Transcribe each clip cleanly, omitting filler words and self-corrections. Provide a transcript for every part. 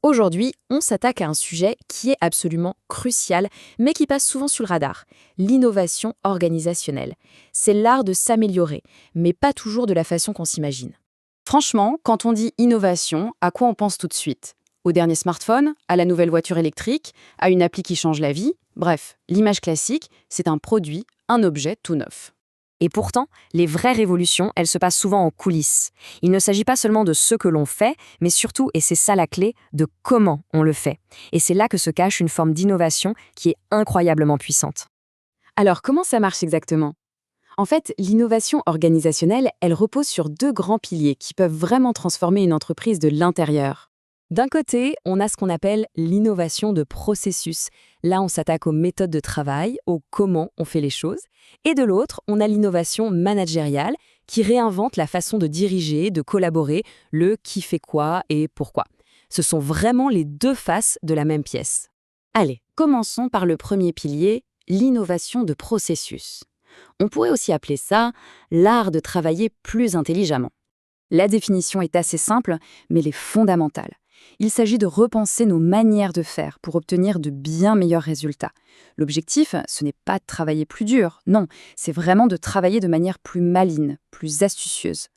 Aujourd'hui, on s'attaque à un sujet qui est absolument crucial, mais qui passe souvent sous le radar, l'innovation organisationnelle. C'est l'art de s'améliorer, mais pas toujours de la façon qu'on s'imagine. Franchement, quand on dit innovation, à quoi on pense tout de suite? Au dernier smartphone, à la nouvelle voiture électrique, à une appli qui change la vie? Bref, l'image classique, c'est un produit, un objet tout neuf. Et pourtant, les vraies révolutions, elles se passent souvent en coulisses. Il ne s'agit pas seulement de ce que l'on fait, mais surtout, et c'est ça la clé, de comment on le fait. Et c'est là que se cache une forme d'innovation qui est incroyablement puissante. Alors, comment ça marche exactement? En fait, l'innovation organisationnelle, elle repose sur deux grands piliers qui peuvent vraiment transformer une entreprise de l'intérieur. D'un côté, on a ce qu'on appelle l'innovation de processus. Là, on s'attaque aux méthodes de travail, au comment on fait les choses. Et de l'autre, on a l'innovation managériale qui réinvente la façon de diriger, de collaborer, le qui fait quoi et pourquoi. Ce sont vraiment les deux faces de la même pièce. Allez, commençons par le premier pilier, l'innovation de processus. On pourrait aussi appeler ça l'art de travailler plus intelligemment. La définition est assez simple, mais elle est fondamentale. Il s'agit de repenser nos manières de faire pour obtenir de bien meilleurs résultats. L'objectif, ce n'est pas de travailler plus dur, non, c'est vraiment de travailler de manière plus maligne, plus astucieuse.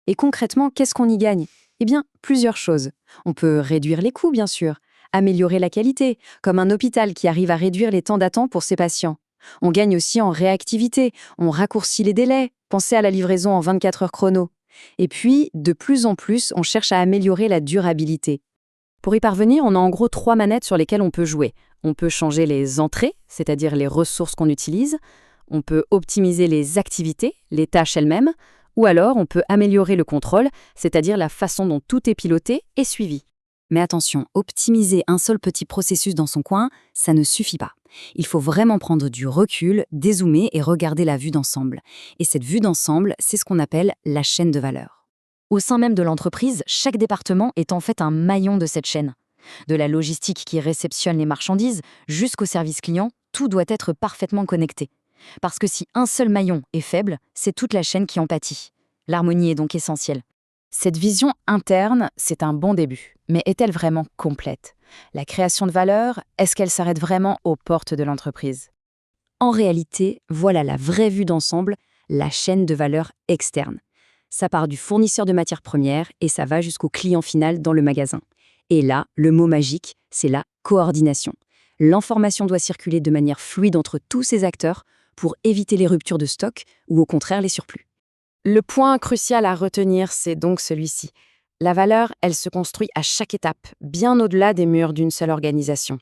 Et concrètement, qu'est-ce qu'on y gagne? Eh bien, plusieurs choses. On peut réduire les coûts, bien sûr, améliorer la qualité, comme un hôpital qui arrive à réduire les temps d'attente pour ses patients. On gagne aussi en réactivité, on raccourcit les délais, pensez à la livraison en 24 heures chrono. Et puis, de plus en plus, on cherche à améliorer la durabilité. Pour y parvenir, on a en gros 3 manettes sur lesquelles on peut jouer. On peut changer les entrées, c'est-à-dire les ressources qu'on utilise. On peut optimiser les activités, les tâches elles-mêmes. Ou alors, on peut améliorer le contrôle, c'est-à-dire la façon dont tout est piloté et suivi. Mais attention, optimiser un seul petit processus dans son coin, ça ne suffit pas. Il faut vraiment prendre du recul, dézoomer et regarder la vue d'ensemble. Et cette vue d'ensemble, c'est ce qu'on appelle la chaîne de valeur. Au sein même de l'entreprise, chaque département est en fait un maillon de cette chaîne. De la logistique qui réceptionne les marchandises jusqu'au service client, tout doit être parfaitement connecté. Parce que si un seul maillon est faible, c'est toute la chaîne qui en pâtit. L'harmonie est donc essentielle. Cette vision interne, c'est un bon début. Mais est-elle vraiment complète? La création de valeur, est-ce qu'elle s'arrête vraiment aux portes de l'entreprise? En réalité, voilà la vraie vue d'ensemble, la chaîne de valeur externe. Ça part du fournisseur de matières premières et ça va jusqu'au client final dans le magasin. Et là, le mot magique, c'est la coordination. L'information doit circuler de manière fluide entre tous ces acteurs pour éviter les ruptures de stock ou au contraire les surplus. Le point crucial à retenir, c'est donc celui-ci. La valeur, elle se construit à chaque étape, bien au-delà des murs d'une seule organisation.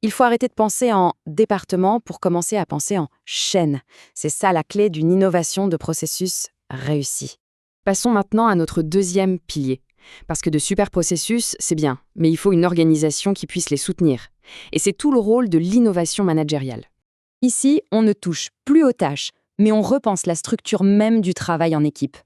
Il faut arrêter de penser en département pour commencer à penser en chaîne. C'est ça la clé d'une innovation de processus réussie. Passons maintenant à notre deuxième pilier. Parce que de super processus, c'est bien, mais il faut une organisation qui puisse les soutenir. Et c'est tout le rôle de l'innovation managériale. Ici, on ne touche plus aux tâches, mais on repense la structure même du travail en équipe.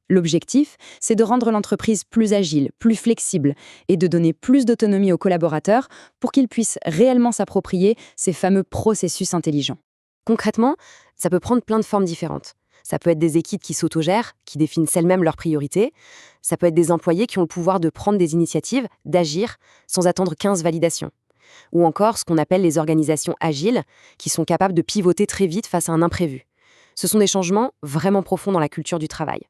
L'objectif, c'est de rendre l'entreprise plus agile, plus flexible et de donner plus d'autonomie aux collaborateurs pour qu'ils puissent réellement s'approprier ces fameux processus intelligents. Concrètement, ça peut prendre plein de formes différentes. Ça peut être des équipes qui s'autogèrent, qui définissent elles-mêmes leurs priorités. Ça peut être des employés qui ont le pouvoir de prendre des initiatives, d'agir, sans attendre 15 validations. Ou encore ce qu'on appelle les organisations agiles, qui sont capables de pivoter très vite face à un imprévu. Ce sont des changements vraiment profonds dans la culture du travail.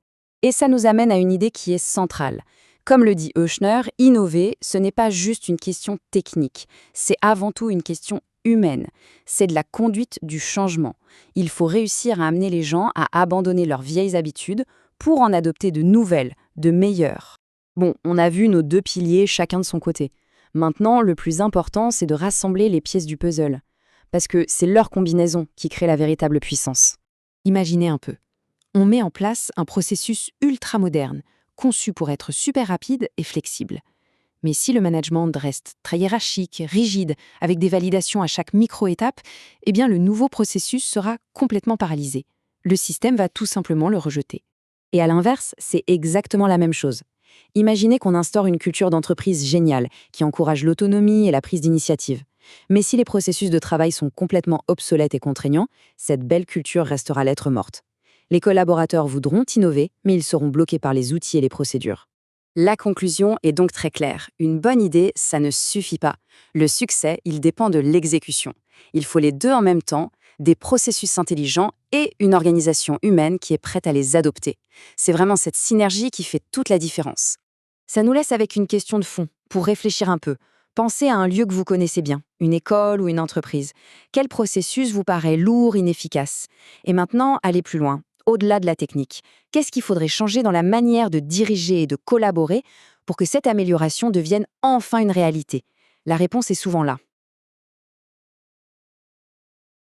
Et ça nous amène à une idée qui est centrale. Comme le dit Euchner, innover, ce n'est pas juste une question technique, c'est avant tout une question humaine. C'est de la conduite du changement. Il faut réussir à amener les gens à abandonner leurs vieilles habitudes pour en adopter de nouvelles, de meilleures. Bon, on a vu nos deux piliers chacun de son côté. Maintenant, le plus important, c'est de rassembler les pièces du puzzle. Parce que c'est leur combinaison qui crée la véritable puissance. Imaginez un peu. On met en place un processus ultra moderne, conçu pour être super rapide et flexible. Mais si le management reste très hiérarchique, rigide, avec des validations à chaque micro-étape, eh bien le nouveau processus sera complètement paralysé. Le système va tout simplement le rejeter. Et à l'inverse, c'est exactement la même chose. Imaginez qu'on instaure une culture d'entreprise géniale, qui encourage l'autonomie et la prise d'initiative. Mais si les processus de travail sont complètement obsolètes et contraignants, cette belle culture restera lettre morte. Les collaborateurs voudront innover, mais ils seront bloqués par les outils et les procédures. La conclusion est donc très claire. Une bonne idée, ça ne suffit pas. Le succès, il dépend de l'exécution. Il faut les deux en même temps, des processus intelligents et une organisation humaine qui est prête à les adopter. C'est vraiment cette synergie qui fait toute la différence. Ça nous laisse avec une question de fond, pour réfléchir un peu. Pensez à un lieu que vous connaissez bien, une école ou une entreprise. Quel processus vous paraît lourd, inefficace? Et maintenant, allez plus loin, au-delà de la technique. Qu'est-ce qu'il faudrait changer dans la manière de diriger et de collaborer pour que cette amélioration devienne enfin une réalité? La réponse est souvent là,